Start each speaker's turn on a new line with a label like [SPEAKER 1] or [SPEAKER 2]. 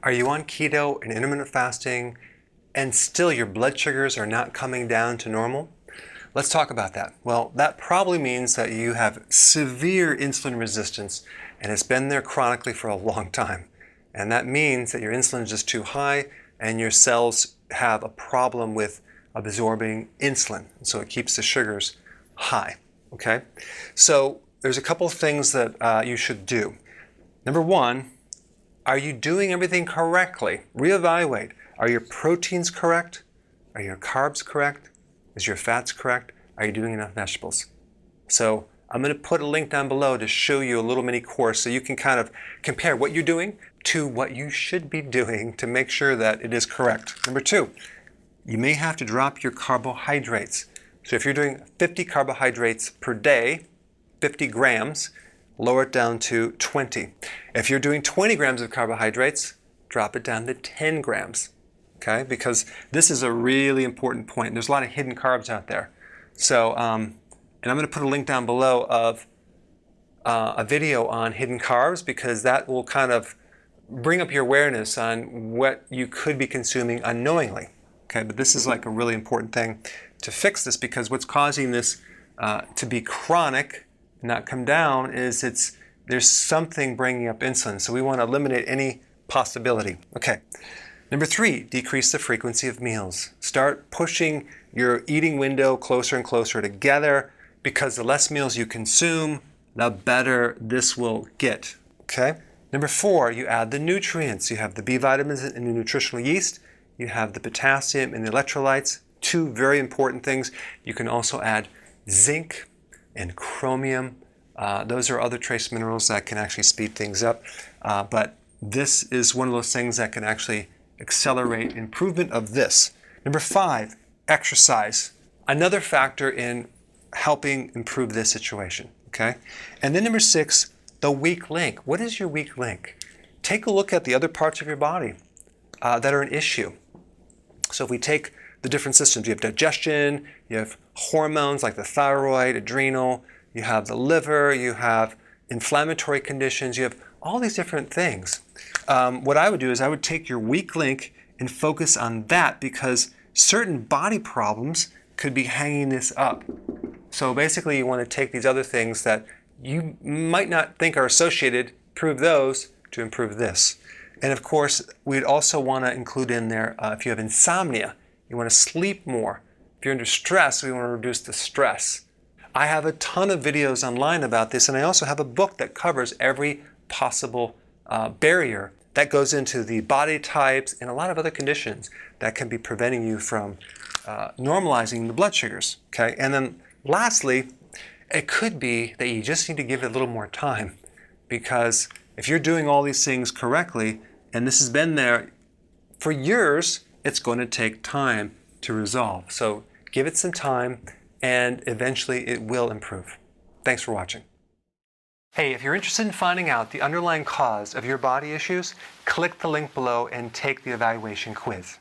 [SPEAKER 1] Are you on keto and intermittent fasting and still your blood sugars are not coming down to normal? Let's talk about that. Well, that probably means that you have severe insulin resistance and it's been there chronically for a long time. And that means that your insulin is just too high and your cells have a problem with absorbing insulin. So it keeps the sugars high, okay? So there's a couple of things that you should do. Number one, are you doing everything correctly? Reevaluate. Are your proteins correct? Are your carbs correct? Is your fats correct? Are you doing enough vegetables? So I'm going to put a link down below to show you a little mini course so you can kind of compare what you're doing to what you should be doing to make sure that it is correct. Number two, you may have to drop your carbohydrates. So if you're doing 50 carbohydrates per day, 50 grams, lower it down to 20. If you're doing 20 grams of carbohydrates, drop it down to 10 grams. Okay, because this is a really important point. There's a lot of hidden carbs out there. So, and I'm going to put a link down below of a video on hidden carbs because that will kind of bring up your awareness on what you could be consuming unknowingly. Okay, but this is like a really important thing to fix this because what's causing this to be chronic, not come down, is there's something bringing up insulin. So we want to eliminate any possibility. Okay. Number three, decrease the frequency of meals. Start pushing your eating window closer and closer together because the less meals you consume, the better this will get. Okay. Number four, you add the nutrients. You have the B vitamins in the nutritional yeast. You have the potassium and the electrolytes. Two very important things. You can also add zinc and chromium. Those are other trace minerals that can actually speed things up. But this is one of those things that can actually accelerate improvement of this. Number five, exercise. Another factor in helping improve this situation, okay? And then number six, the weak link. What is your weak link? Take a look at the other parts of your body that are an issue. So if we take the different systems, you have digestion, you have hormones like the thyroid, adrenal, you have the liver, you have inflammatory conditions, you have all these different things. What I would do is I would take your weak link and focus on that because certain body problems could be hanging this up. So basically you want to take these other things that you might not think are associated, prove those to improve this. And of course, we'd also want to include in there if you have insomnia, you want to sleep more. If you're under stress, we want to reduce the stress. I have a ton of videos online about this, and I also have a book that covers every possible barrier that goes into the body types and a lot of other conditions that can be preventing you from normalizing the blood sugars. Okay, and then lastly, it could be that you just need to give it a little more time because if you're doing all these things correctly and this has been there for years, it's going to take time to resolve. So give it some time and eventually it will improve. Thanks for watching. Hey, if you're interested in finding out the underlying cause of your body issues, click the link below and take the evaluation quiz.